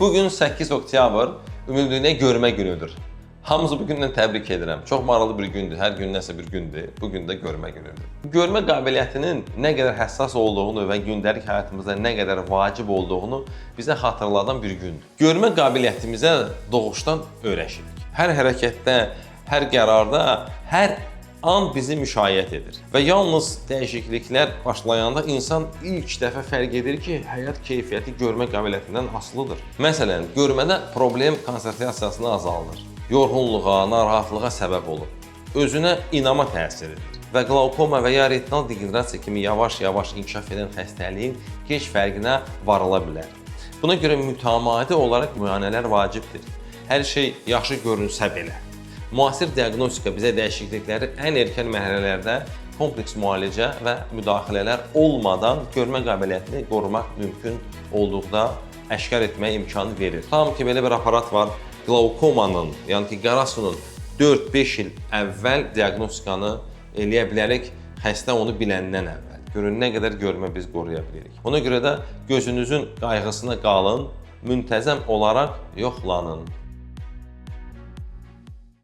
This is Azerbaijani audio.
Bugün 8 oktyabr Ümumdünya Görmə Günüdür. Hamınızı bu gündən təbrik edirəm. Çox maraqlı bir gündür, hər gün nəsə bir gündür. Bugün də görmə günüdür. Görmə qabiliyyətinin nə qədər həssas olduğunu və gündəlik həyatımızda nə qədər vacib olduğunu bizə xatırladan bir gündür. Görmə qabiliyyətimizə doğuşdan öyrəşirik. Hər hərəkətdə, hər qərarda, hər an bizi müşayiət edir. Və yalnız dəyişikliklər başlayanda insan ilk dəfə fərq edir ki, həyat keyfiyyəti görmə qabiliyyətindən asılıdır. Məsələn, görmədə problem konsentrasiyasını azaldır, yorğunluğa, narahatlığa səbəb olur, özünə inama təsir edir və qlaukoma və ya retinal degenerasiya kimi yavaş-yavaş inkişaf edən xəstəliyin keç fərqinə varıla bilər. Buna görə mütəmadi olaraq müayinələr vacibdir. Hər şey yaxşı görünsə belə. Müasir diaqnostika bizə dəyişiklikləri ən erkən mərhələlərdə kompleks müalicə və müdaxilələr olmadan görmə qabiliyyətini qorumaq mümkün olduqda əşkar etməyə imkanı verir. Tam ki, belə bir aparat var, qlaukomanın, yəni ki, qarasunun 4-5 il əvvəl diaqnostikanı eləyə bilərik, xəstə onu biləndən əvvəl. Görün, nə qədər görmə biz qoruya bilirik. Ona görə də gözünüzün qayğısına qalın, müntəzəm olaraq yoxlanın.